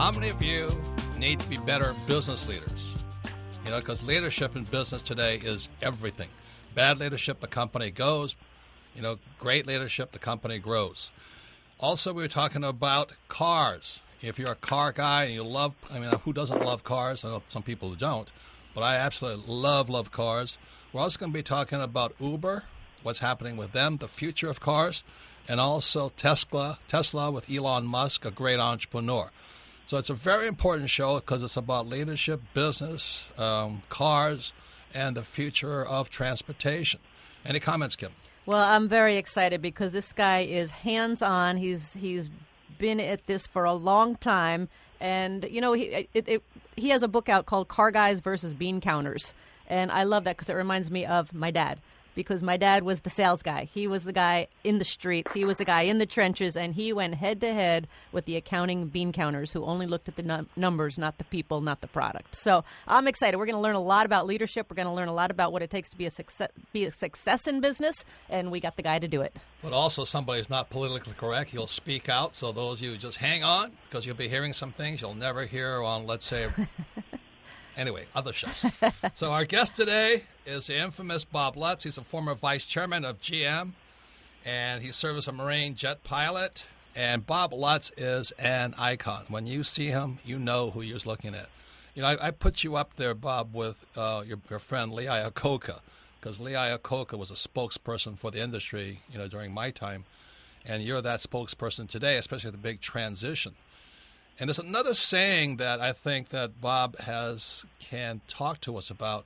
How many of you need to be better business leaders? You know, because leadership in business today is everything. Bad leadership, the company goes. You know, great leadership, the company grows. Also, we were talking about cars. If you're a car guy and you love, who doesn't love cars? I know some people who don't, but I absolutely love cars. We're also going to be talking about Uber, what's happening with them, the future of cars, and also Tesla with Elon Musk, a great entrepreneur. So it's a very important show because it's about leadership, business, cars, and the future of transportation. Any comments, Kim? Well, I'm very excited because this guy is hands-on. He's been at this for a long time, and you know he has a book out called Car Guys versus Bean Counters, and I love that because it reminds me of my dad. Because my dad was the sales guy. He was the guy in the streets. He was the guy in the trenches, and he went head-to-head with the accounting bean counters who only looked at the numbers, not the people, not the product. So I'm excited. We're going to learn a lot about leadership. We're going to learn a lot about what it takes to be a success in business, and we got the guy to do it. But also somebody who's not politically correct. He'll speak out, so those of you just hang on because you'll be hearing some things you'll never hear on, let's say... Anyway, other shows. So our guest today is the infamous Bob Lutz. He's a former vice chairman of GM, and he served as a Marine jet pilot. And Bob Lutz is an icon. When you see him, you know who you're looking at. You know, I put you up there, Bob, with your friend Lee Iacocca, because Lee Iacocca was a spokesperson for the industry, you know, during my time. And you're that spokesperson today, especially the big transition. And there's another saying that I think that Bob can talk to us about.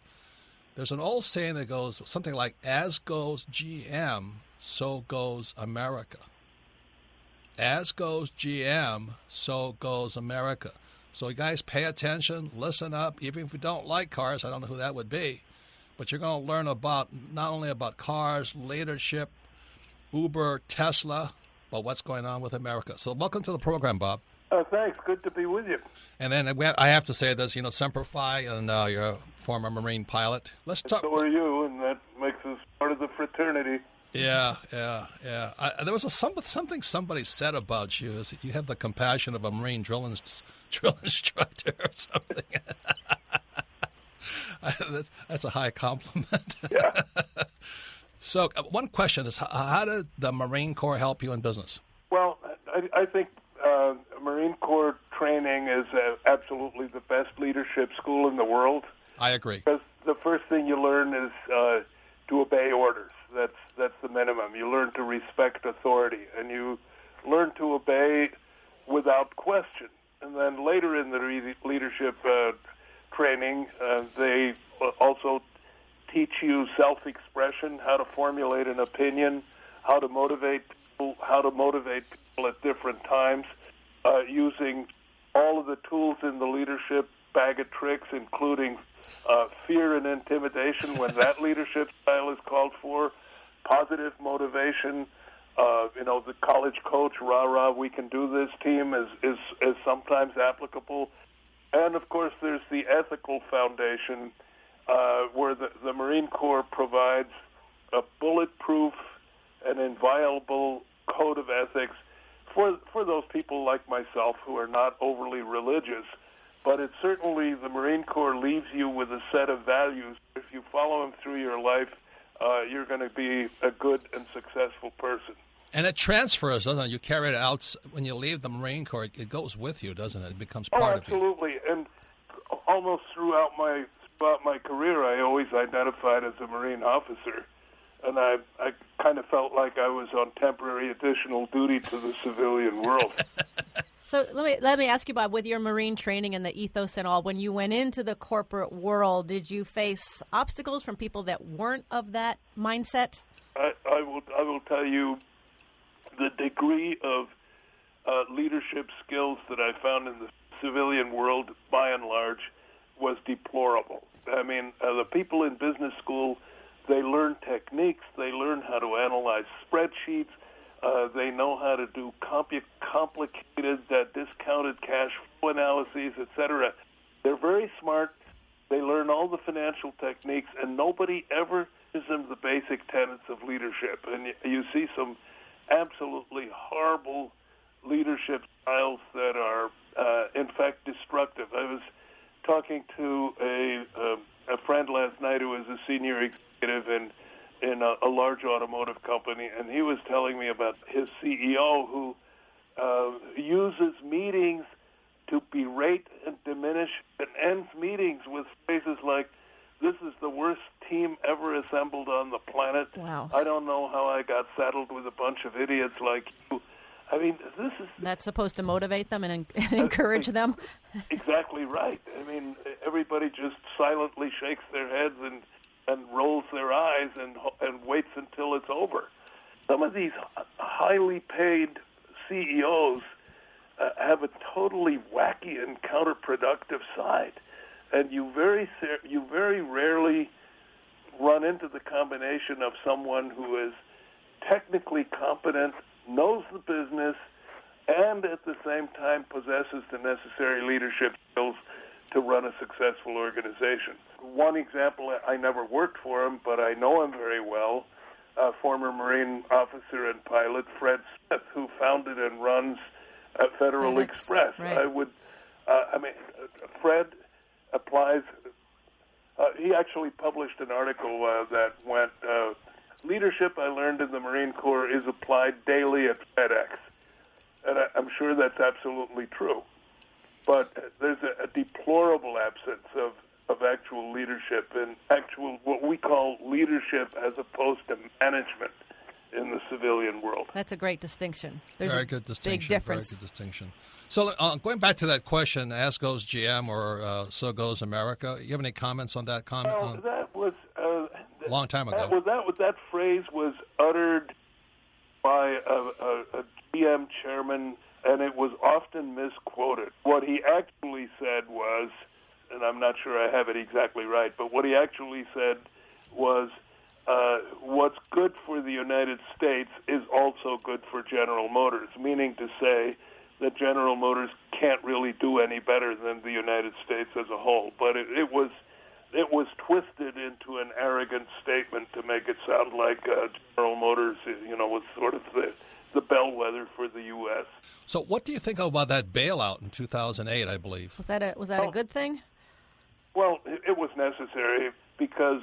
There's an old saying that goes something like, as goes GM, so goes America. As goes GM, so goes America. So you guys pay attention, listen up. Even if you don't like cars, I don't know who that would be, but you're going to learn about not only about cars, leadership, Uber, Tesla, but what's going on with America. So welcome to the program, Bob. Thanks. Good to be with you. And then I have to say this, you know, Semper Fi, and you're a former Marine pilot. Let's talk. So are you, and that makes us part of the fraternity. Yeah. There was something somebody said about you. Is that you have the compassion of a Marine drill instructor or something. That's a high compliment. Yeah. So one question is, how did the Marine Corps help you in business? Well, I think Marine Corps training is absolutely the best leadership school in the world. I agree. Because the first thing you learn is to obey orders. That's the minimum. You learn to respect authority, and you learn to obey without question. And then later in the leadership training, they also teach you self-expression, how to formulate an opinion, how to motivate people at different times, using all of the tools in the leadership bag of tricks, including fear and intimidation when that leadership style is called for, positive motivation. The college coach, rah, we can do this team is sometimes applicable. And, of course, there's the ethical foundation where the Marine Corps provides a bulletproof and inviolable code of ethics for those people like myself who are not overly religious. But it certainly, the Marine Corps leaves you with a set of values. If you follow them through your life, you're going to be a good and successful person. And it transfers, doesn't it? You carry it out when you leave the Marine Corps. It goes with you, doesn't it? It becomes part of you. Absolutely. And almost throughout my career, I always identified as a Marine officer. And I kind of felt like I was on temporary additional duty to the civilian world. So let me ask you, Bob, with your Marine training and the ethos and all, when you went into the corporate world, did you face obstacles from people that weren't of that mindset? I will tell you the degree of leadership skills that I found in the civilian world, by and large, was deplorable. I mean, the people in business school, they learn techniques, they learn how to analyze spreadsheets, they know how to do complicated discounted cash flow analyses, etc. They're very smart. They learn all the financial techniques, and nobody ever gives them the basic tenets of leadership. And you see some absolutely horrible leadership styles that are, in fact, destructive. I was talking to a friend last night who is a senior executive in a large automotive company, and he was telling me about his CEO who uses meetings to berate and diminish and ends meetings with phrases like, "This is the worst team ever assembled on the planet. Wow. I don't know how I got saddled with a bunch of idiots like you." I mean, this is... That's supposed to motivate them and encourage them? Exactly right. I mean, everybody just silently shakes their heads and rolls their eyes and waits until it's over. Some of these highly paid CEOs have a totally wacky and counterproductive side, and you very rarely run into the combination of someone who is technically competent, knows the business, and at the same time possesses the necessary leadership skills to run a successful organization. One example, I never worked for him, but I know him very well, former Marine officer and pilot Fred Smith, who founded and runs Federal Express. Right. Fred applies. He actually published an article that went, "Leadership I learned in the Marine Corps is applied daily at FedEx." And I'm sure that's absolutely true. But there's a deplorable absence of actual leadership and actual what we call leadership as opposed to management in the civilian world. That's a great distinction. There's Very a good distinction. big difference. Very good distinction. So going back to that question, as goes GM or so goes America, you have any comments on that comment? Well, that was a long time ago. That phrase was uttered by a GM chairman, and it was often misquoted. What he actually said was, and I'm not sure I have it exactly right, but what he actually said was, what's good for the United States is also good for General Motors, meaning to say that General Motors can't really do any better than the United States as a whole. But it was twisted into an arrogant statement to make it sound like General Motors, was sort of the bellwether for the U.S. So what do you think about that bailout in 2008, I believe? Was that a good thing? Well, it was necessary because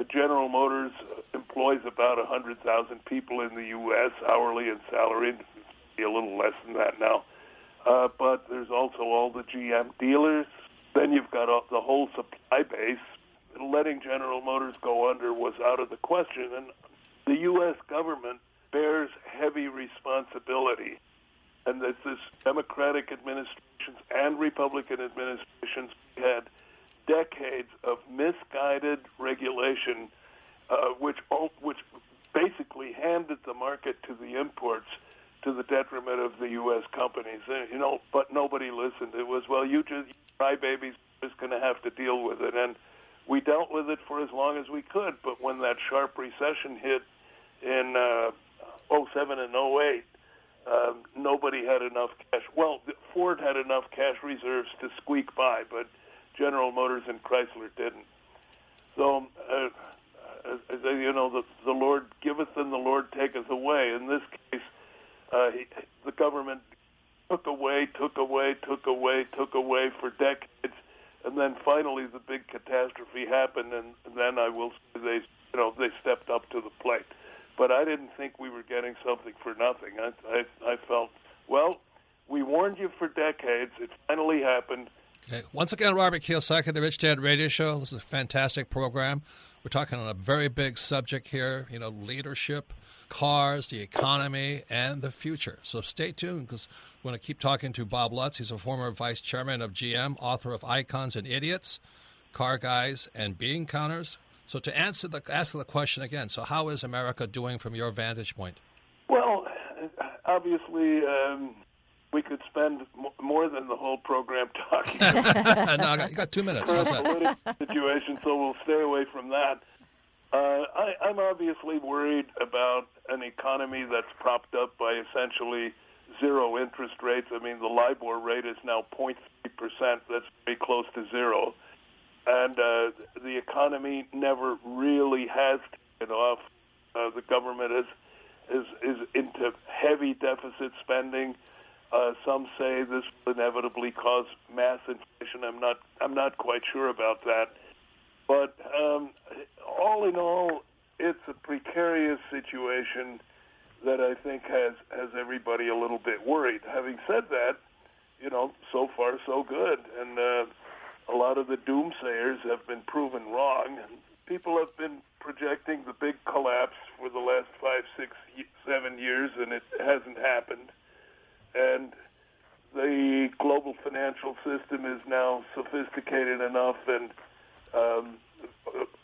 General Motors employs about 100,000 people in the U.S., hourly and salaried, a little less than that now. But there's also all the GM dealers. Then you've got the whole supply base. Letting General Motors go under was out of the question. And the U.S. government bears heavy responsibility. And that this Democratic administrations and Republican administrations had decades of misguided regulation, which basically handed the market to the imports to the detriment of the U.S. companies. But nobody listened. It was, well, you crybabies are just going to have to deal with it. And we dealt with it for as long as we could. But when that sharp recession hit in 07 and 08, nobody had enough cash. Well, Ford had enough cash reserves to squeak by, but General Motors and Chrysler didn't. So, the Lord giveth and the Lord taketh away. In this case, the government took away for decades, and then finally the big catastrophe happened, and then I will say they stepped up to the plate. But I didn't think we were getting something for nothing. I felt, well, we warned you for decades. It finally happened. Okay. Once again, Robert Kiyosaki, the Rich Dad Radio Show. This is a fantastic program. We're talking on a very big subject here, leadership, cars, the economy, and the future. So stay tuned because we're going to keep talking to Bob Lutz. He's a former vice chairman of GM, author of Icons and Idiots, Car Guys, and Bean Counters. So to ask the question again, so how is America doing from your vantage point? Well, obviously, we could spend more than the whole program talking about No, you got 2 minutes. How's that? political situation, so we'll stay away from that. I'm obviously worried about an economy that's propped up by essentially zero interest rates. I mean, the LIBOR rate is now 0.3%. That's very close to zero. And the economy never really has taken off. The government is into heavy deficit spending. Some say this will inevitably cause mass inflation. I'm not quite sure about that. But all in all, it's a precarious situation that I think has everybody a little bit worried. Having said that, so far so good. And a lot of the doomsayers have been proven wrong. People have been projecting the big collapse for the last 5, 6, 7 years, and it hasn't happened. And the global financial system is now sophisticated enough and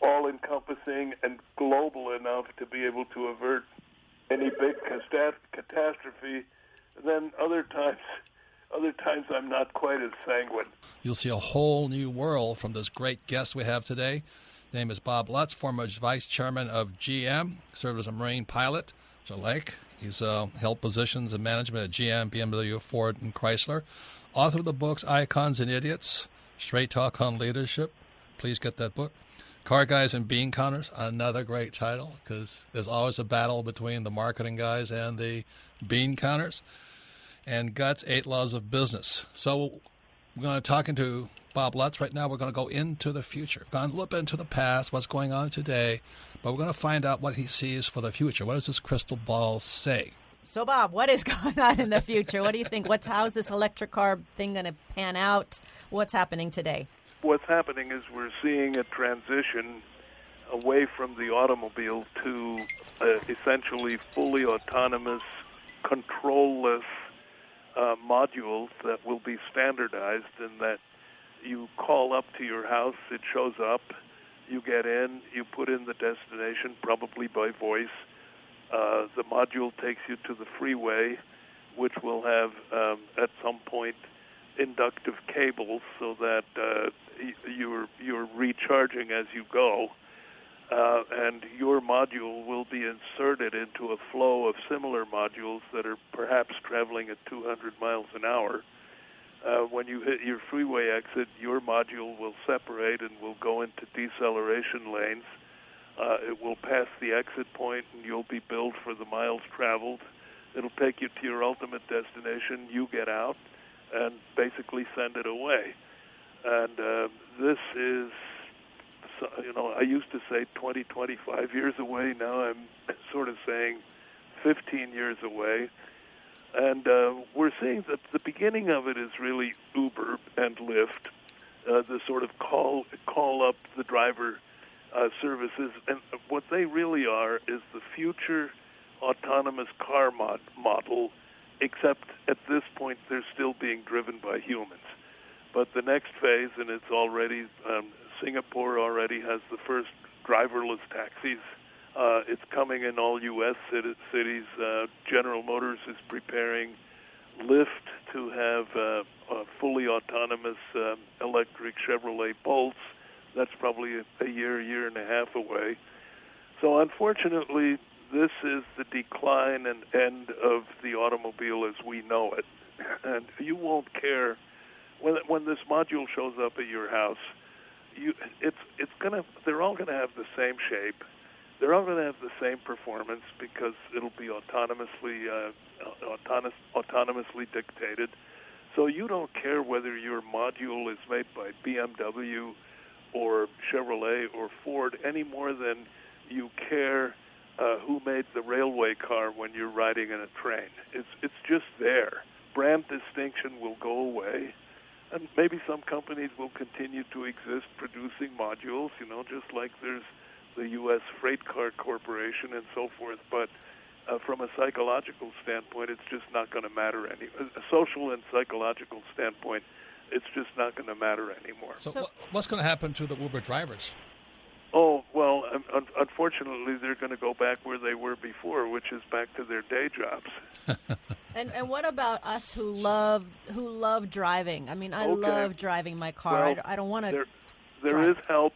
all-encompassing and global enough to be able to avert any big catastrophe. Then other times I'm not quite as sanguine. You'll see a whole new world from this great guest we have today. His name is Bob Lutz, former vice chairman of GM, served as a Marine pilot, which I like. He's held positions in management at GM, BMW, Ford, and Chrysler. Author of the books Icons and Idiots, Straight Talk on Leadership. Please get that book. Car Guys and Bean Counters, another great title, because there's always a battle between the marketing guys and the bean counters. And Guts, 8 Laws of Business. So we're going to talking to Bob Lutz. Right now we're going to go into the future. We've gone a little bit into the past, what's going on today, but we're going to find out what he sees for the future. What does this crystal ball say? So, Bob, what is going on in the future? What do you think? How's this electric car thing going to pan out? What's happening today? What's happening is we're seeing a transition away from the automobile to essentially fully autonomous, controlless modules that will be standardized, and that you call up to your house, it shows up, you get in, you put in the destination, probably by voice. The module takes you to the freeway, which will have at some point inductive cables so that you're recharging as you go, and your module will be inserted into a flow of similar modules that are perhaps traveling at 200 miles an hour. When you hit your freeway exit, your module will separate and will go into deceleration lanes. It will pass the exit point, and you'll be billed for the miles traveled. It'll take you to your ultimate destination. You get out and basically send it away. And this is, I used to say 20, 25 years away. Now I'm sort of saying 15 years away. And we're seeing that the beginning of it is really Uber and Lyft, the sort of call up the driver services. And what they really are is the future autonomous car model, except at this point they're still being driven by humans. But the next phase, and it's already, Singapore already has the first driverless taxis. It's coming in all U.S. cities. General Motors is preparing Lyft to have a fully autonomous electric Chevrolet Bolts. That's probably a year and a half away. So unfortunately, this is the decline and end of the automobile as we know it. And you won't care when this module shows up at your house. They're all gonna have the same shape. They're all going to have the same performance because it'll be autonomously dictated. So you don't care whether your module is made by BMW or Chevrolet or Ford any more than you care who made the railway car when you're riding in a train. It's just there. Brand distinction will go away, and maybe some companies will continue to exist producing modules, just like there's the U.S. Freight Car Corporation and so forth, but from a psychological standpoint, it's just not going to matter anymore. A social and psychological standpoint, it's just not going to matter anymore. So what's going to happen to the Uber drivers? Oh, well, unfortunately, they're going to go back where they were before, which is back to their day jobs. And what about us who love driving? I mean, I love driving my car. Well, I don't want to. There is help.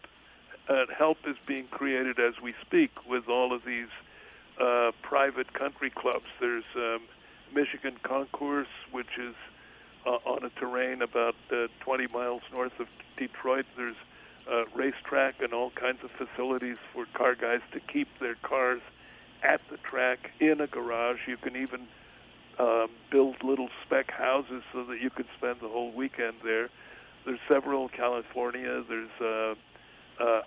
Help is being created as we speak with all of these private country clubs. There's Michigan Concourse, which is on a terrain about 20 miles north of Detroit. There's racetrack and all kinds of facilities for car guys to keep their cars at the track in a garage. You can even build little spec houses so that you could spend the whole weekend there. There's several in California. There's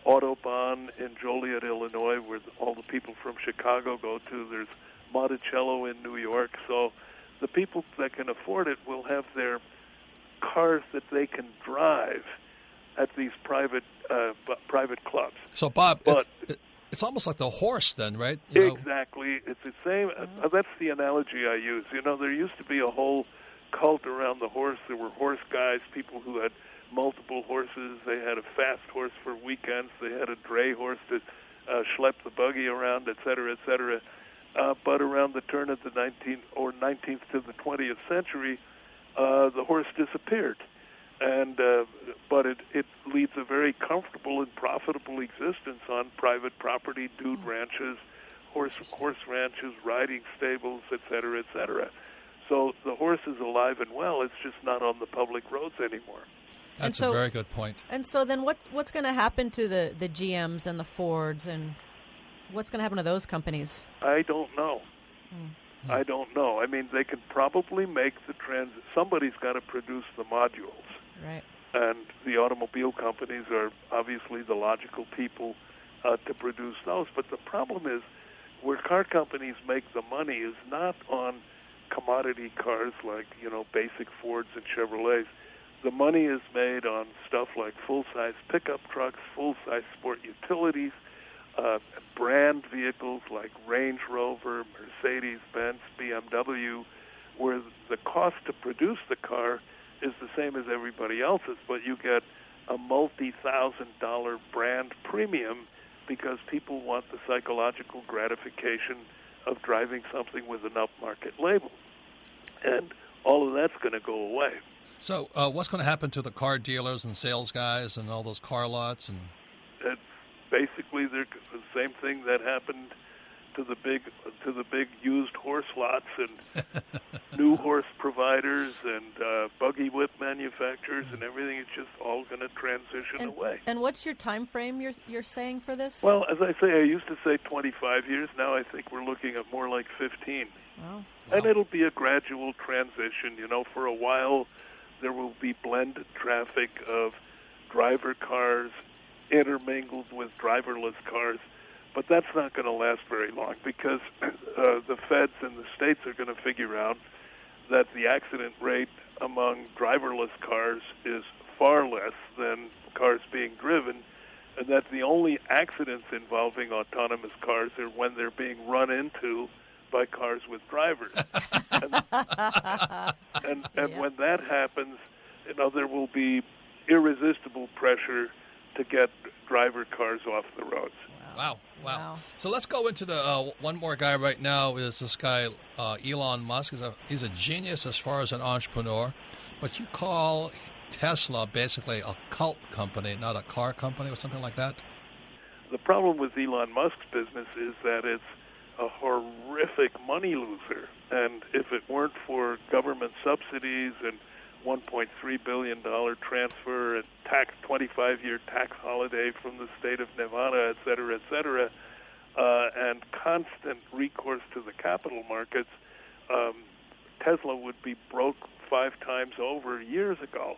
Autobahn in Joliet, Illinois, where all the people from Chicago go to. There's Monticello in New York. So the people that can afford it will have their cars that they can drive at these private clubs. So, Bob, But it's almost like the horse then, right? exactly. It's the same. That's the analogy I use. There used to be a whole cult around the horse. There were horse guys, people who had multiple horses. They had a fast horse for weekends. They had a dray horse to schlep the buggy around, et cetera, et cetera. But around the turn of the 19th to the 20th century, the horse disappeared. And but it leads a very comfortable and profitable existence on private property, dude ranches, horse ranches, riding stables, et cetera, et cetera. So the horse is alive and well. It's just not on the public roads anymore. That's a very good point. And so then what's going to happen to the GMs and the Fords, and what's going to happen to those companies? I don't know. I don't know. I mean, they can probably make the transit. Somebody's got to produce the modules. Right. And the automobile companies are obviously the logical people to produce those. But the problem is, where car companies make the money is not on commodity cars like, basic Fords and Chevrolets. The money is made on stuff like full-size pickup trucks, full-size sport utilities, brand vehicles like Range Rover, Mercedes-Benz, BMW, where the cost to produce the car is the same as everybody else's, but you get a multi-$1,000 brand premium because people want the psychological gratification of driving something with an upmarket label. And all of that's going to go away. So what's going to happen to the car dealers and sales guys and all those car lots? And it's basically the same thing that happened to the big used horse lots and new horse providers and buggy whip manufacturers and everything. It's just all going to transition away. And what's your time frame you're saying for this? Well, as I say, I used to say 25 years. Now I think we're looking at more like 15. Wow. And it'll be a gradual transition. For a while there will be blended traffic of driver cars intermingled with driverless cars. But that's not going to last very long because the feds and the states are going to figure out that the accident rate among driverless cars is far less than cars being driven, and that the only accidents involving autonomous cars are when they're being run into by cars with drivers. and when that happens, there will be irresistible pressure to get driver cars off the roads. Wow. So let's go into the one more guy right now is this guy, Elon Musk. He's a genius as far as an entrepreneur, but you call Tesla basically a cult company, not a car company or something like that? The problem with Elon Musk's business is that it's a horrific money loser. And if it weren't for government subsidies and $1.3 billion transfer, a 25-year tax holiday from the state of Nevada, et cetera, and constant recourse to the capital markets, Tesla would be broke 5 times over years ago.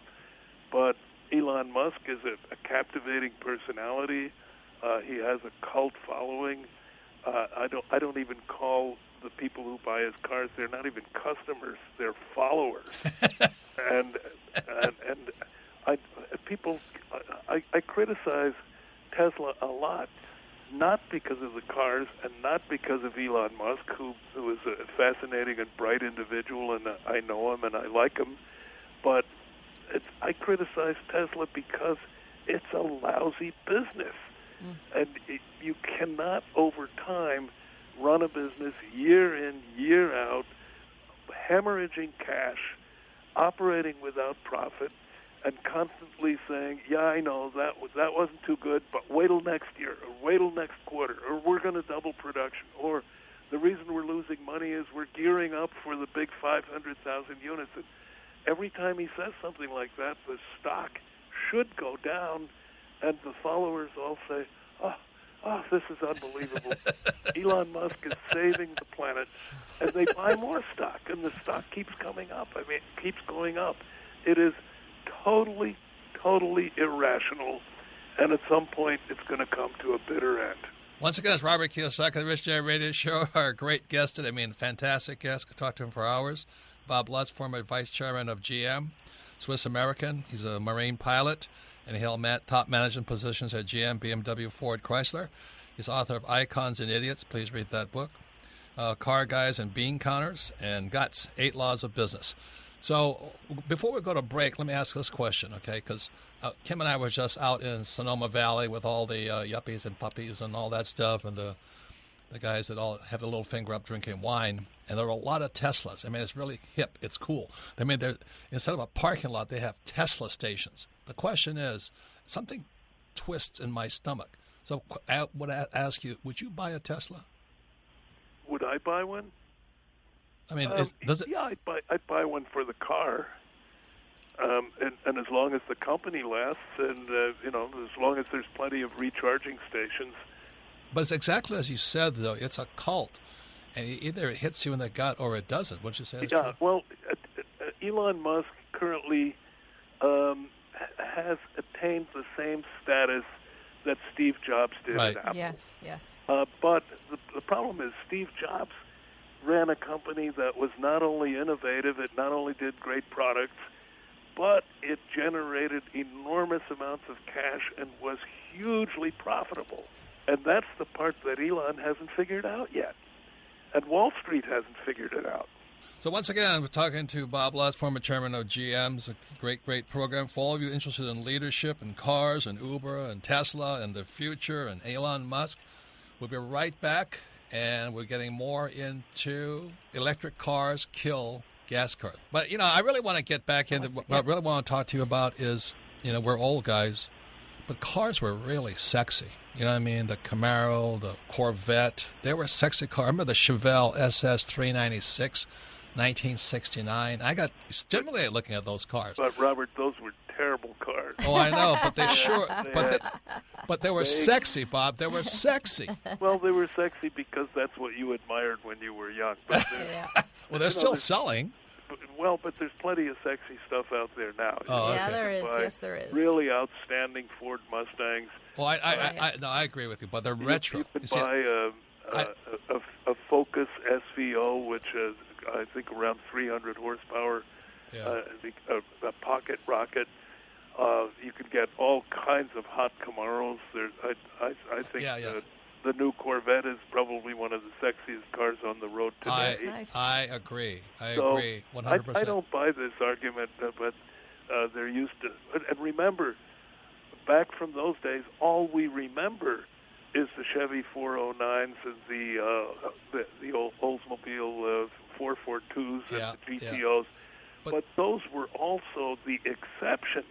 But Elon Musk is a captivating personality. He has a cult following. I don't even call the people who buy his cars, they're not even customers, they're followers. And I criticize Tesla a lot, not because of the cars and not because of Elon Musk, who is a fascinating and bright individual, and I know him and I like him, but I criticize Tesla because it's a lousy business. And you cannot, over time, run a business year in, year out, hemorrhaging cash, operating without profit, and constantly saying, yeah, I know, that wasn't too good, but wait till next year, or wait till next quarter, or we're going to double production, or the reason we're losing money is we're gearing up for the big 500,000 units. And every time he says something like that, the stock should go down, and the followers all say, oh, oh, this is unbelievable. Elon Musk is saving the planet, and they buy more stock, and the stock keeps coming up. I mean, it keeps going up. It is totally, totally irrational, and at some point it's going to come to a bitter end. Once again, it's Robert Kiyosaki of the Rich Dad Radio Show. Our great guest today, fantastic guest. Could talk to him for hours. Bob Lutz, former vice chairman of GM, Swiss-American. He's a Marine pilot, and he held top management positions at GM, BMW, Ford, Chrysler. He's author of Icons and Idiots. Please read that book. Car Guys and Bean Counters, and Guts, 8 Laws of Business. So before we go to break, let me ask this question, okay? Because Kim and I were just out in Sonoma Valley with all the yuppies and puppies and all that stuff, and the guys that all have a little finger up drinking wine. And there are a lot of Teslas. I mean, it's really hip. It's cool. I mean, instead of a parking lot, they have Tesla stations. The question is, something twists in my stomach. So I would ask you, would you buy a Tesla? Would I buy one? I mean, Yeah, I'd buy one for the car, and as long as the company lasts, and as long as there's plenty of recharging stations. But it's exactly as you said, though. It's a cult, and either it hits you in the gut or it doesn't. Wouldn't you say that's true? Well, Elon Musk currently has attained the same status that Steve Jobs did Right. at Apple. Yes. But the problem is Steve Jobs ran a company that was not only innovative, it not only did great products, but it generated enormous amounts of cash and was hugely profitable. And that's the part that Elon hasn't figured out yet. And Wall Street hasn't figured it out. So once again, we're talking to Bob Lutz, former chairman of GM. It's a great program. For all of you interested in leadership and cars and Uber and Tesla and the future and Elon Musk, we'll be right back. And we're getting more into electric cars kill gas cars. But, I really want to get back into what I really want to talk to you about is, we're old guys, but cars were really sexy. You know what I mean? The Camaro, the Corvette, they were sexy cars. I remember the Chevelle SS 396, 1969. I got stimulated looking at those cars. But, Robert, those were terrible cars. Oh, I know, but they sure, but they were sexy, Bob. They were sexy. Well, they were sexy because that's what you admired when you were young. But well, they're still selling. But there's plenty of sexy stuff out there now. Oh, yeah, okay. there is. Yes, there is. Really outstanding Ford Mustangs. Well, I agree with you, but they're retro. You can buy a Focus SVO, which is, I think, around 300 horsepower. Yeah. A pocket rocket. You can get all kinds of hot Camaros. I think the new Corvette is probably one of the sexiest cars on the road today. I agree. I agree 100%. I don't buy this argument, but they're used to. And remember, back from those days, all we remember is the Chevy 409s and the old Oldsmobile 442s and the GTOs. But those were also the exceptions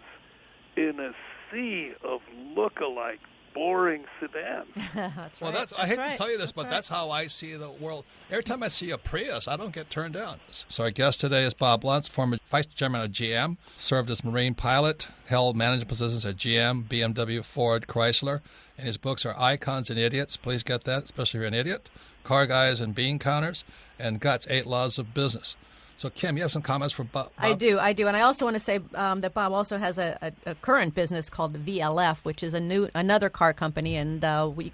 in a sea of look-alike, boring sedans. That's well, right. I hate to tell you this, but that's how I see the world. Every time I see a Prius, I don't get turned down. So our guest today is Bob Lutz, former vice chairman of GM, served as Marine pilot, held management positions at GM, BMW, Ford, Chrysler, and his books are Icons and Idiots. Please get that, especially if you're an idiot. Car Guys and Bean Counters, and Guts, 8 Laws of Business. So, Kim, you have some comments for Bob? I do. And I also want to say that Bob also has a current business called VLF, which is another car company, and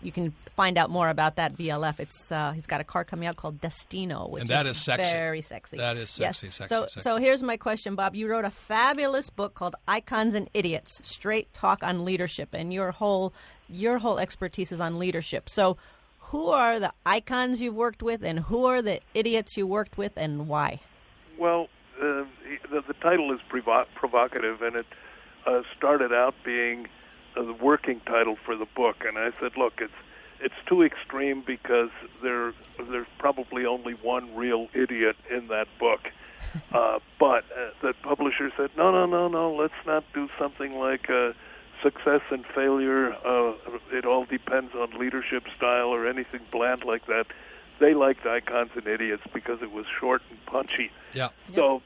you can find out more about that VLF. It's he's got a car coming out called Destino, which is sexy. Very sexy. That is sexy, yes. sexy. So here's my question, Bob. You wrote a fabulous book called Icons and Idiots, Straight Talk on Leadership, and your whole expertise is on leadership. So who are the icons you've worked with, and who are the idiots you worked with, and why? Well, the title is provocative, and it started out being the working title for the book. And I said, look, it's too extreme because there's probably only one real idiot in that book. But the publisher said, no, let's not do something like success and failure. It all depends on leadership style or anything bland like that. They liked Icons and Idiots because it was short and punchy. Yeah. So,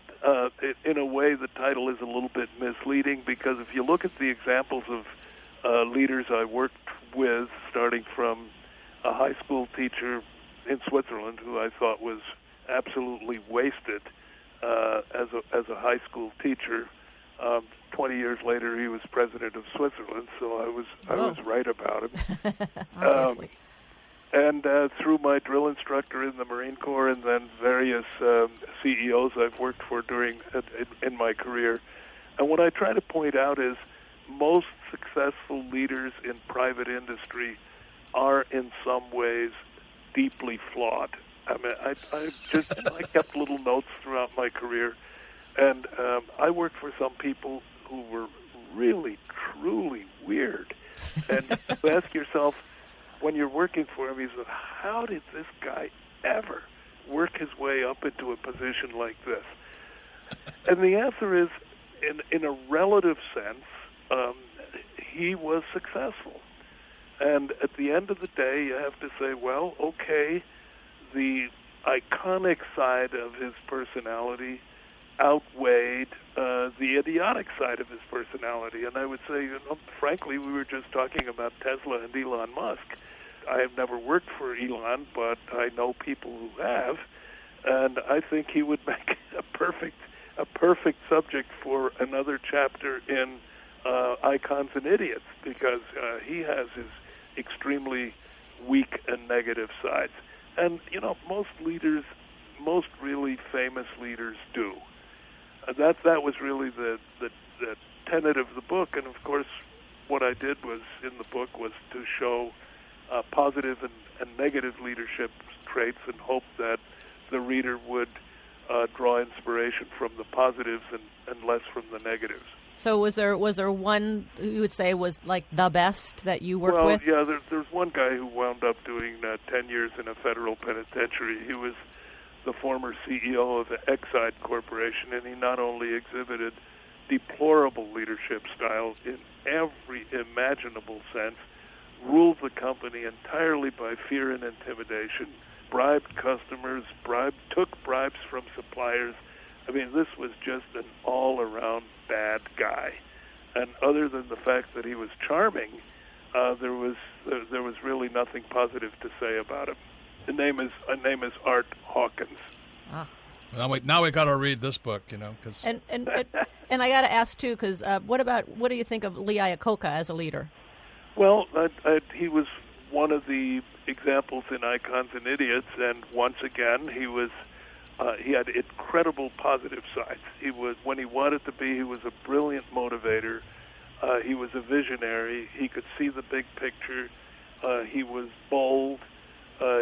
in a way, the title is a little bit misleading because if you look at the examples of leaders I worked with, starting from a high school teacher in Switzerland who I thought was absolutely wasted as a high school teacher. 20 years later, he was president of Switzerland, so I was right about him. Obviously. And through my drill instructor in the Marine Corps, and then various CEOs I've worked for in my career. And what I try to point out is most successful leaders in private industry are in some ways deeply flawed. I mean, I kept little notes throughout my career, and I worked for some people who were really, truly weird. And you ask yourself, when you're working for him, you say, how did this guy ever work his way up into a position like this? And the answer is, in a relative sense, he was successful. And at the end of the day, you have to say, well, okay, the iconic side of his personality outweighed the idiotic side of his personality. And I would say, frankly, we were just talking about Tesla and Elon Musk. I have never worked for Elon, but I know people who have, and I think he would make a perfect subject for another chapter in Icons and Idiots, because he has his extremely weak and negative sides. And, most really famous leaders do. That was really the tenet of the book. And, of course, what I did in the book was to show positive and negative leadership traits and hope that the reader would draw inspiration from the positives and less from the negatives. So was there one you would say was like the best that you worked with? Well, yeah, there's one guy who wound up doing 10 years in a federal penitentiary. He was the former CEO of the Exide Corporation, and he not only exhibited deplorable leadership style in every imaginable sense, ruled the company entirely by fear and intimidation, bribed customers, took bribes from suppliers. I mean, this was just an all-around bad guy. And other than the fact that he was charming, there was really nothing positive to say about him. His name is Art Hawkins. Ah. Now we got to read this book, because and I got to ask too, because what do you think of Lee Iacocca as a leader? Well, he was one of the examples in Icons and Idiots, and once again, he had incredible positive sides. When he wanted to be, he was a brilliant motivator. He was a visionary. He could see the big picture. He was bold.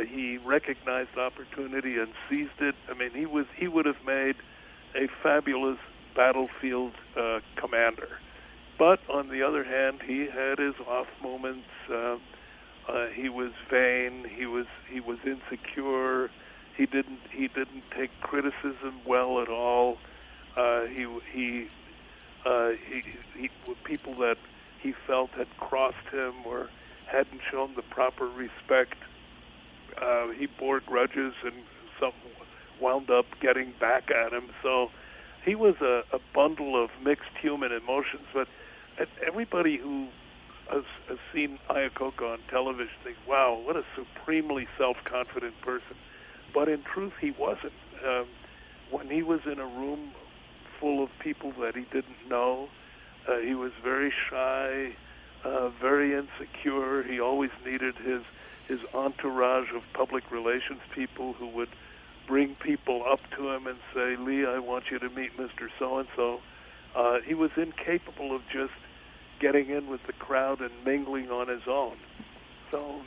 He recognized opportunity and seized it. I mean, he would have made a fabulous battlefield commander. But on the other hand, he had his off moments. He was vain. He was insecure. He didn't take criticism well at all. People that he felt had crossed him or hadn't shown the proper respect, he bore grudges, and some wound up getting back at him. So he was a bundle of mixed human emotions. But everybody who has seen Iacocca on television thinks, wow, what a supremely self-confident person. But in truth, he wasn't. When he was in a room full of people that he didn't know, he was very shy, very insecure. He always needed his entourage of public relations people who would bring people up to him and say, Lee, I want you to meet Mr. So-and-so. He was incapable of just getting in with the crowd and mingling on his own. So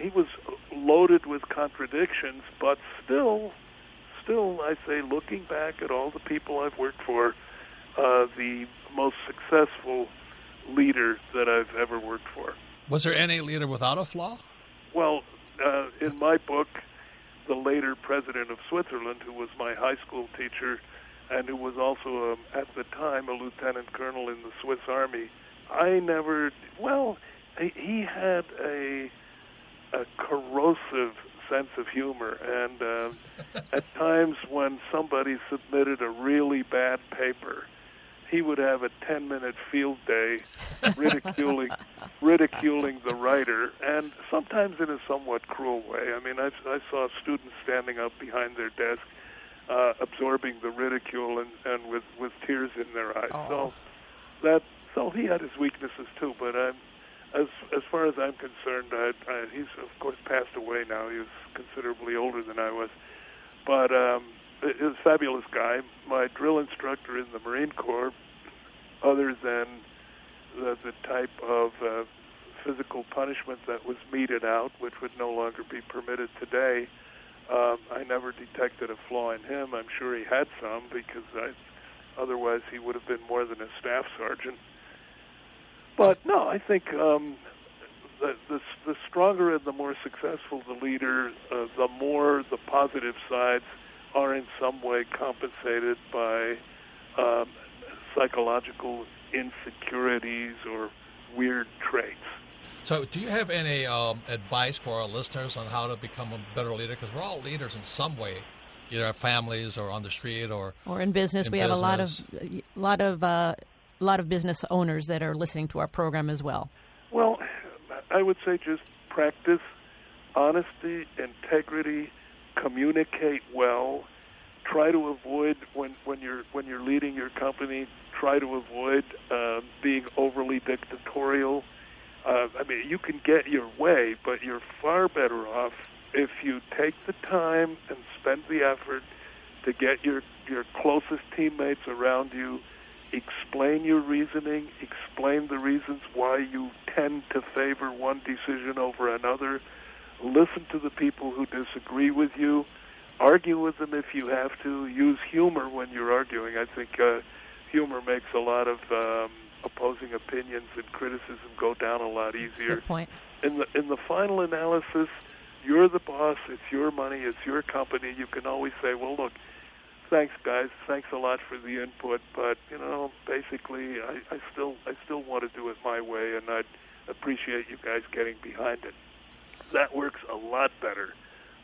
he was loaded with contradictions, but still, I say, looking back at all the people I've worked for, the most successful leader that I've ever worked for. Was there any leader without a flaw? Well, in my book, the later president of Switzerland, who was my high school teacher and who was also, at the time, a lieutenant colonel in the Swiss Army, he had a corrosive sense of humor, and at times when somebody submitted a really bad paper, he would have a 10-minute field day ridiculing the writer, and sometimes in a somewhat cruel way. I mean, I saw students standing up behind their desk, absorbing the ridicule and with tears in their eyes. Oh. So he had his weaknesses too. But as far as I'm concerned, he's of course passed away now. He was considerably older than I was, but he was a fabulous guy. My drill instructor in the Marine Corps, other than the type of physical punishment that was meted out, which would no longer be permitted today, I never detected a flaw in him. I'm sure he had some, because otherwise he would have been more than a staff sergeant. But no, I think the stronger and the more successful the leader, the more the positive sides are in some way compensated by psychological insecurities or weird traits. So do you have any advice for our listeners on how to become a better leader? Because we're all leaders in some way, either our families or on the street or in business. We have a lot of business owners that are listening to our program as well. Well, I would say just practice honesty, integrity, communicate well. Try to avoid when you're leading your company. Try to avoid being overly dictatorial. I mean, you can get your way, but you're far better off if you take the time and spend the effort to get your closest teammates around you, explain your reasoning, explain the reasons why you tend to favor one decision over another, listen to the people who disagree with you, argue with them if you have to, use humor when you're arguing. I think humor makes a lot of opposing opinions and criticism go down a lot easier. Good point. In the final analysis, you're the boss, it's your money, it's your company. You can always say, well, look, thanks, guys, thanks a lot for the input, but, basically, I still want to do it my way, and I'd appreciate you guys getting behind it. That works a lot better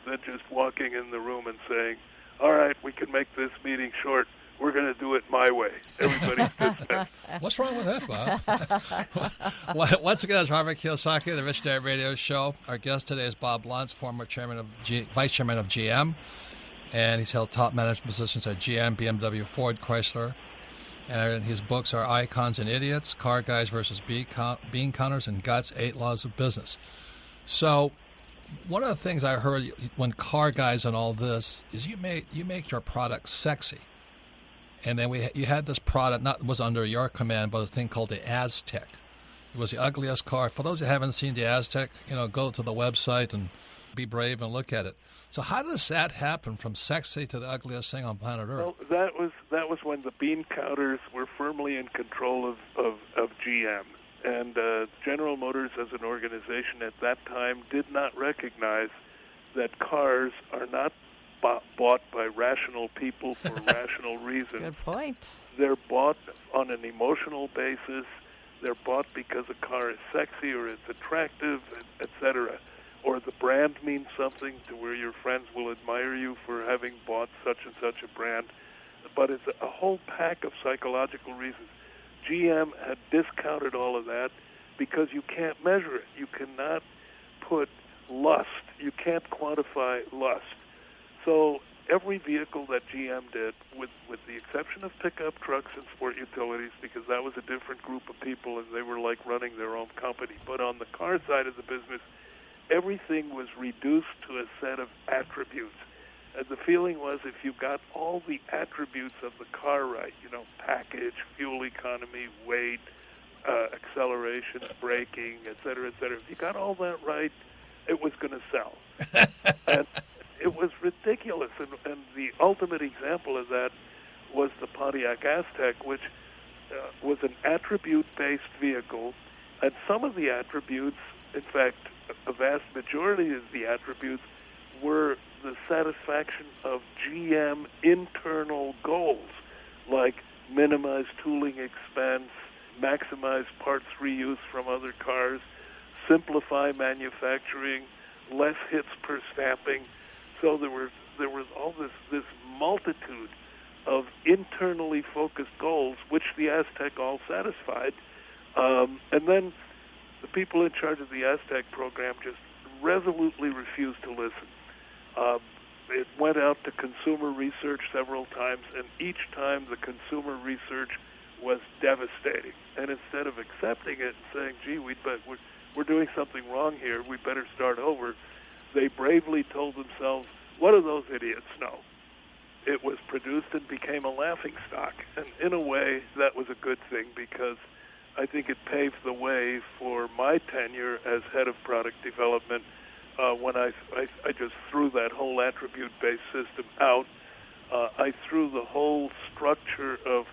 than just walking in the room and saying, all right, we can make this meeting short. We're going to do it my way. Everybody's dismissed. What's wrong with that, Bob? Once again, it's Robert Kiyosaki, the Rich Dad Radio Show. Our guest today is Bob Lutz, former vice chairman of GM, and he's held top management positions at GM, BMW, Ford, Chrysler. And his books are Icons and Idiots, Car Guys versus Bean Counters, and Guts, 8 Laws of Business. So one of the things I heard when Car Guys and all this is you make your product sexy. And then you had this product, was under your command, but a thing called the Aztec. It was the ugliest car. For those who haven't seen the Aztec, go to the website and be brave and look at it. So how does that happen from sexy to the ugliest thing on planet Earth? Well, that was when the bean counters were firmly in control of GM. And General Motors as an organization at that time did not recognize that cars are not bought by rational people for rational reasons. Good point. They're bought on an emotional basis. They're bought because a car is sexy or it's attractive, etc. Or the brand means something to where your friends will admire you for having bought such and such a brand. But it's a whole pack of psychological reasons. GM had discounted all of that because you can't measure it. You cannot put lust. You can't quantify lust. So every vehicle that GM did, with the exception of pickup trucks and sport utilities, because that was a different group of people and they were like running their own company. But on the car side of the business, everything was reduced to a set of attributes. And the feeling was if you got all the attributes of the car right, package, fuel economy, weight, acceleration, braking, et cetera, if you got all that right, it was going to sell. And it was ridiculous. And the ultimate example of that was the Pontiac Aztec, which was an attribute-based vehicle. And some of the attributes, in fact, a vast majority of the attributes, were the satisfaction of GM internal goals, like minimize tooling expense, maximize parts reuse from other cars, simplify manufacturing, less hits per stamping. So there was all this multitude of internally focused goals, which the Aztec all satisfied. And then the people in charge of the Aztec program just resolutely refused to listen. It went out to consumer research several times, and each time the consumer research was devastating. And instead of accepting it and saying, gee, we're doing something wrong here, we better start over, they bravely told themselves, what do those idiots know? It was produced and became a laughingstock. And in a way, that was a good thing, because I think it paved the way for my tenure as head of product development when I just threw that whole attribute-based system out. I threw the whole structure of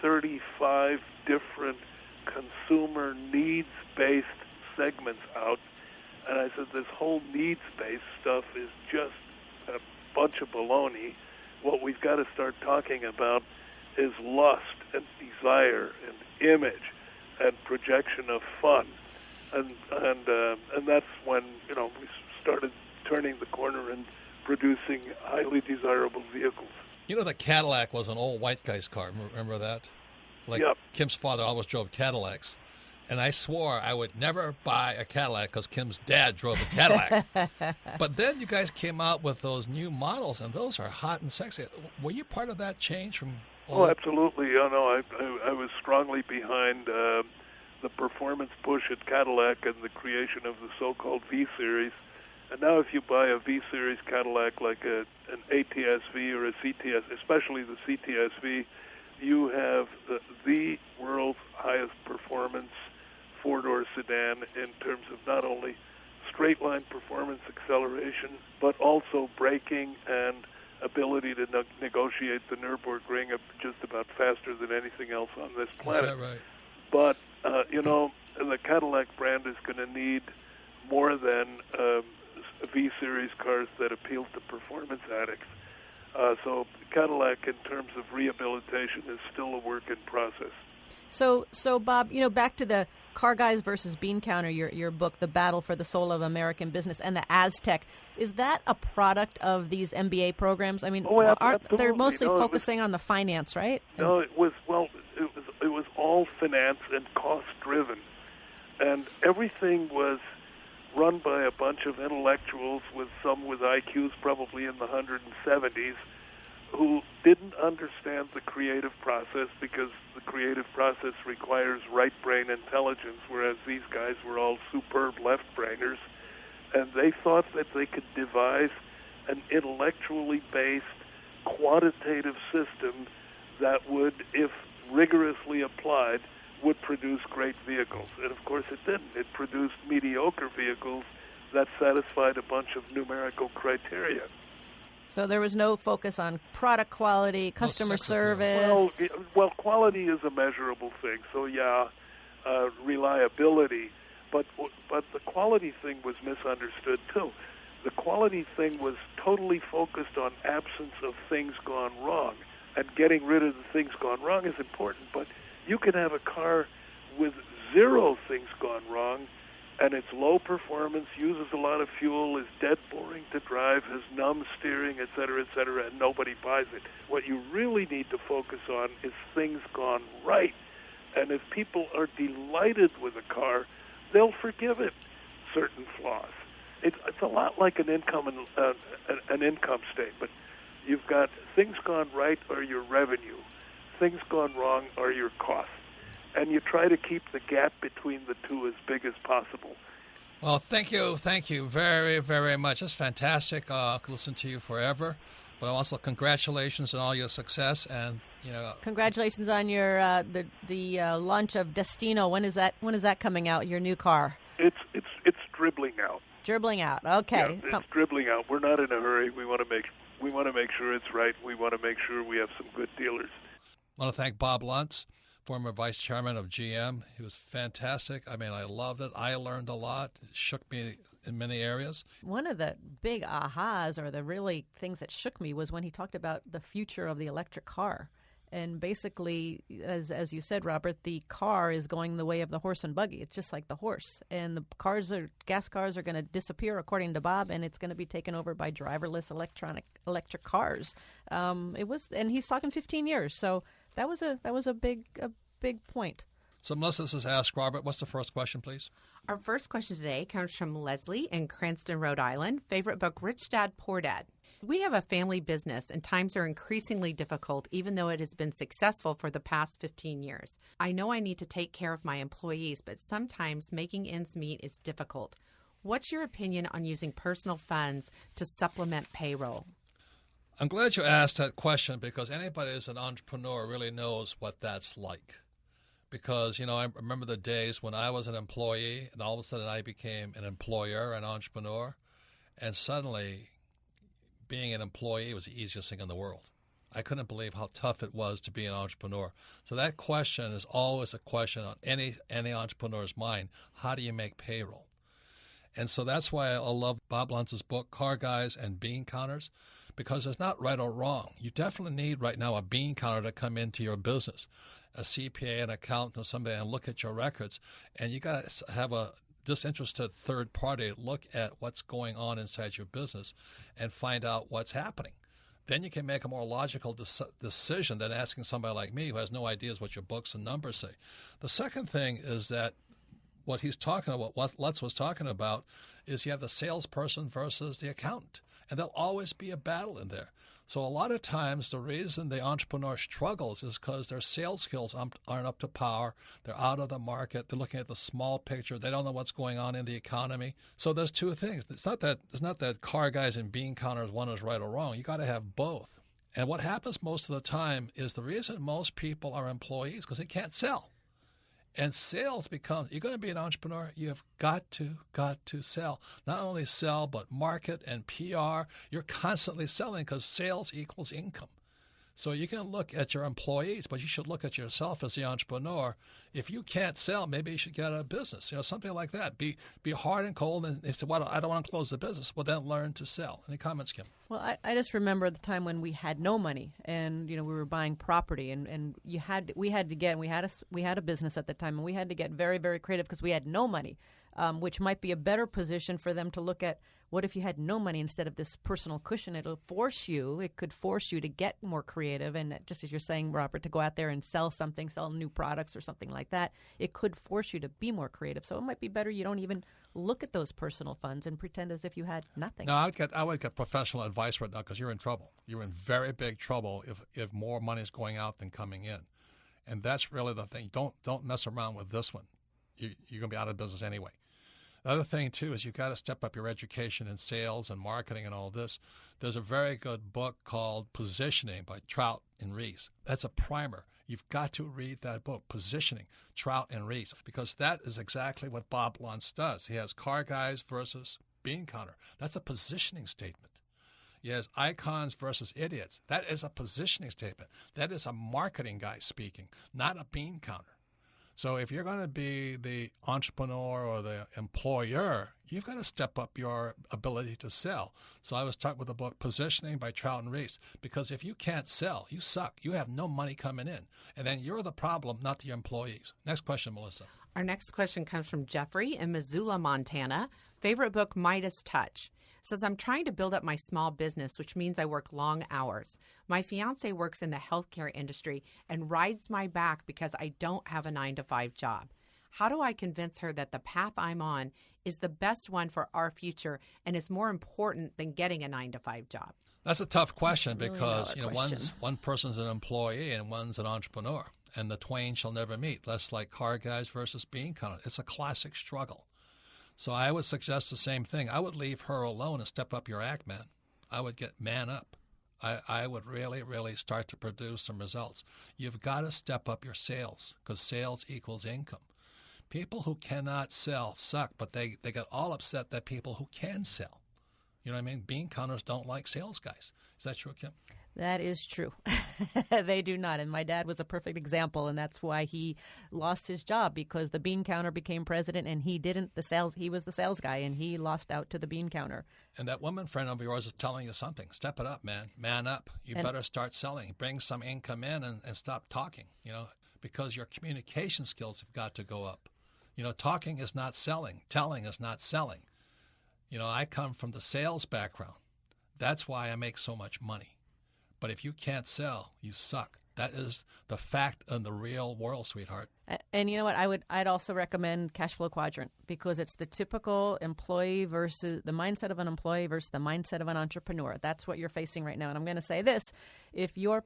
35 different consumer needs-based segments out. And I said, this whole needs-based stuff is just a bunch of baloney. What we've got to start talking about is lust and desire and image and projection of fun. And that's when, we started turning the corner and producing highly desirable vehicles. The Cadillac was an old white guy's car. Remember that? Yep. Kim's father always drove Cadillacs. And I swore I would never buy a Cadillac because Kim's dad drove a Cadillac. But then you guys came out with those new models, and those are hot and sexy. Were you part of that change from Oh, absolutely. I was strongly behind the performance push at Cadillac and the creation of the so-called V-Series. And now if you buy a V-Series Cadillac like an ATS-V or a CTS, especially the CTS-V, you have the world's highest performance four-door sedan in terms of not only straight-line performance acceleration, but also braking and ability to negotiate the Nürburgring just about faster than anything else on this planet. Is that right? But, the Cadillac brand is going to need more than V-Series cars that appeal to performance addicts. So Cadillac, in terms of rehabilitation, is still a work in process. So Bob, back to the Car Guys versus Bean Counter, your book, The Battle for the Soul of American Business, and the Aztec. Is that a product of these MBA programs? I mean, they're mostly focusing on the finance, right? No, it was all finance and cost-driven. And everything was run by a bunch of intellectuals, with some with IQs probably in the 170s, who didn't understand the creative process, because the creative process requires right-brain intelligence, whereas these guys were all superb left-brainers. And they thought that they could devise an intellectually based, quantitative system that would, if rigorously applied, would produce great vehicles. And of course it didn't. It produced mediocre vehicles that satisfied a bunch of numerical criteria. So there was no focus on product quality, customer service. Well, quality is a measurable thing. So reliability, but the quality thing was misunderstood too. The quality thing was totally focused on absence of things gone wrong, and getting rid of the things gone wrong is important. But you can have a car with zero things gone wrong, and it's low performance, uses a lot of fuel, is dead boring to drive, has numb steering, et cetera, and nobody buys it. What you really need to focus on is things gone right. And if people are delighted with a car, they'll forgive it certain flaws. It's a lot like an income statement. You've got things gone right are your revenue. Things gone wrong are your costs. And you try to keep the gap between the two as big as possible. Well, thank you very, very much. That's fantastic. I could listen to you forever. But also congratulations on all your success, and congratulations on your the launch of Destino. When is that coming out? Your new car? It's dribbling out. Dribbling out. Okay. Yeah, it's dribbling out. We're not in a hurry. We want to make sure it's right. We want to make sure we have some good dealers. I want to thank Bob Lutz, former vice chairman of GM. He was fantastic. I mean, I loved it. I learned a lot. It shook me in many areas. One of the big ahas, or the really things that shook me, was when he talked about the future of the electric car. And basically, as you said, Robert, the car is going the way of the horse and buggy. It's just like the horse. And the gas cars are going to disappear, according to Bob, and it's going to be taken over by driverless electric cars. And he's talking 15 years. So that was a big point. So Melissa, this is Ask Robert. What's the first question, please? Our first question today comes from Leslie in Cranston, Rhode Island. Favorite book, Rich Dad, Poor Dad. We have a family business and times are increasingly difficult even though it has been successful for the past 15 years. I know I need to take care of my employees, but sometimes making ends meet is difficult. What's your opinion on using personal funds to supplement payroll? I'm glad you asked that question because anybody who's an entrepreneur really knows what that's like. Because, I remember the days when I was an employee and all of a sudden I became an employer, an entrepreneur, and suddenly being an employee was the easiest thing in the world. I couldn't believe how tough it was to be an entrepreneur. So that question is always a question on any entrepreneur's mind. How do you make payroll? And so that's why I love Bob Lutz's book, Car Guys and Bean Counters, because it's not right or wrong. You definitely need right now a bean counter to come into your business, a CPA, an accountant, or somebody, and look at your records. And you got to have a disinterested third party look at what's going on inside your business and find out what's happening. Then you can make a more logical decision than asking somebody like me who has no ideas what your books and numbers say. The second thing is that what he's talking about, what Lutz was talking about, is you have the salesperson versus the accountant. And there'll always be a battle in there. So a lot of times the reason the entrepreneur struggles is because their sales skills aren't up to par. They're out of the market. They're looking at the small picture. They don't know what's going on in the economy. So there's two things. It's not that car guys and bean counters, one is right or wrong. You got to have both. And what happens most of the time is the reason most people are employees because they can't sell. And sales becomes, you're going to be an entrepreneur, you have got to sell. Not only sell, but market and PR. You're constantly selling because sales equals income. So you can look at your employees, but you should look at yourself as the entrepreneur. If you can't sell, maybe you should get out of business, something like that. Be hard and cold and say, well, I don't want to close the business. Well, then learn to sell. Any comments, Kim? Well, I just remember the time when we had no money and, we were buying property and we had a business at the time and we had to get very, very creative because we had no money, which might be a better position for them to look at. What if you had no money instead of this personal cushion? It could force you to get more creative. And just as you're saying, Robert, to go out there and sell new products or something like that, it could force you to be more creative. So it might be better you don't even look at those personal funds and pretend as if you had nothing. No, I would get professional advice right now because you're in trouble. You're in very big trouble if more money is going out than coming in. And that's really the thing. Don't mess around with this one. You're going to be out of business anyway. The other thing, too, is you've got to step up your education in sales and marketing and all this. There's a very good book called Positioning by Trout and Reese. That's a primer. You've got to read that book, Positioning, Trout and Reese, because that is exactly what Bob Lutz does. He has car guys versus bean counter. That's a positioning statement. He has icons versus idiots. That is a positioning statement. That is a marketing guy speaking, not a bean counter. So if you're going to be the entrepreneur or the employer, you've got to step up your ability to sell. So I was stuck with the book Positioning by Trout and Reese, because if you can't sell, you suck. You have no money coming in. And then you're the problem, not the employees. Next question, Melissa. Our next question comes from Jeffrey in Missoula, Montana. Favorite book, Midas Touch. Says, I'm trying to build up my small business, which means I work long hours. My fiance works in the healthcare industry and rides my back because I don't have a 9-to-5 job. How do I convince her that the path I'm on is the best one for our future and is more important than getting a 9-to-5 job? That's a tough question really because question. one person's an employee and one's an entrepreneur, and the twain shall never meet. That's like car guys versus bean counter. It's a classic struggle. So I would suggest the same thing. I would leave her alone and step up your act, man. I would get man up. I would really, really start to produce some results. You've got to step up your sales because sales equals income. People who cannot sell suck, but they get all upset that people who can sell. You know what I mean? Bean counters don't like sales guys. Is that true, Kim? That is true. They do not. And my dad was a perfect example, and that's why he lost his job, because the bean counter became president and he didn't. He was the sales guy, and he lost out to the bean counter. And that woman friend of yours is telling you something. Step it up, man. Man up. You better start selling. Bring some income in and stop talking, because your communication skills have got to go up. Talking is not selling. Telling is not selling. I come from the sales background. That's why I make so much money. But if you can't sell, you suck. That is the fact in the real world, sweetheart. And you know what? I'd also recommend Cash Flow Quadrant, because it's the typical employee versus the mindset of an employee versus the mindset of an entrepreneur. That's what you're facing right now. And I'm going to say this. If you're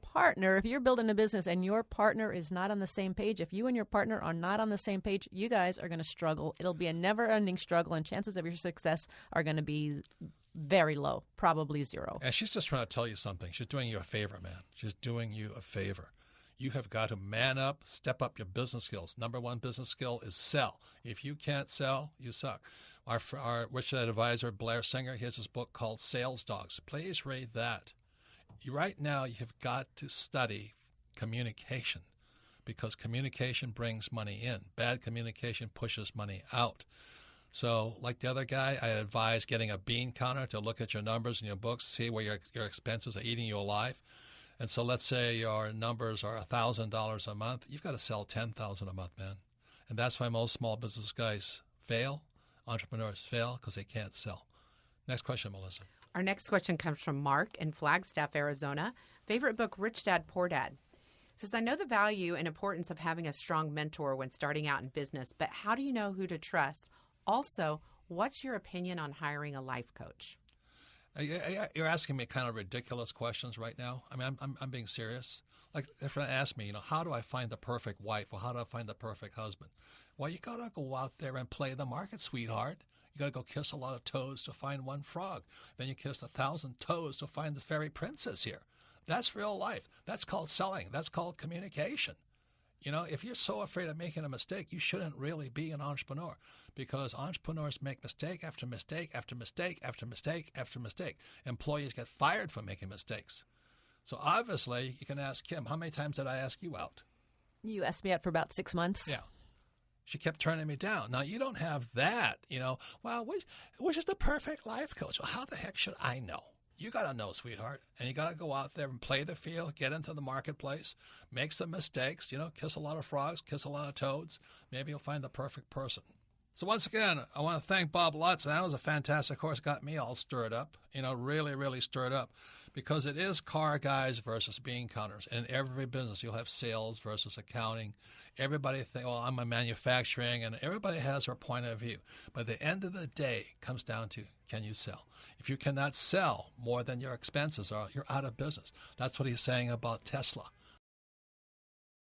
building a business and your partner is not on the same page, if you and your partner are not on the same page, you guys are going to struggle. It'll be a never-ending struggle, and chances of your success are going to be very low, probably zero. And she's just trying to tell you something. She's doing you a favor, man. She's doing you a favor. You have got to man up, step up your business skills. Number one business skill is sell. If you can't sell, you suck. Our Rich Dad advisor, Blair Singer, he has his book called Sales Dogs. Please read that. Right now, you have got to study communication, because communication brings money in. Bad communication pushes money out. So like the other guy, I advise getting a bean counter to look at your numbers in your books, see where your expenses are eating you alive. And so let's say your numbers are $1,000 a month. You've got to sell $10,000 a month, man. And that's why most small business guys fail. Entrepreneurs fail because they can't sell. Next question, Melissa. Our next question comes from Mark in Flagstaff, Arizona. Favorite book, Rich Dad, Poor Dad. Says, I know the value and importance of having a strong mentor when starting out in business, but how do you know who to trust? Also, what's your opinion on hiring a life coach? You're asking me kind of ridiculous questions right now. I mean, I'm being serious. Like, if you ask me, how do I find the perfect wife, or how do I find the perfect husband? Well, you got to go out there and play the market, sweetheart. You got to go kiss a lot of toes to find one frog. Then you kiss 1,000 toes to find the fairy princess here. That's real life. That's called selling. That's called communication. If you're so afraid of making a mistake, you shouldn't really be an entrepreneur, because entrepreneurs make mistake after mistake after mistake after mistake after mistake. Employees get fired for making mistakes. So obviously, you can ask Kim, how many times did I ask you out? You asked me out for about 6 months. Yeah. She kept turning me down. Now, you don't have that, well, which is the perfect life coach? Well, how the heck should I know? You got to know, sweetheart, and you got to go out there and play the field, get into the marketplace, make some mistakes, kiss a lot of frogs, kiss a lot of toads. Maybe you'll find the perfect person. So once again, I want to thank Bob Lutz. That was a fantastic course. Got me all stirred up, really, really stirred up, because it is car guys versus bean counters. In every business, you'll have sales versus accounting. Everybody think, well, I'm a manufacturing, and everybody has their point of view. But at the end of the day, it comes down to, can you sell? If you cannot sell more than your expenses are, you're out of business. That's what he's saying about Tesla.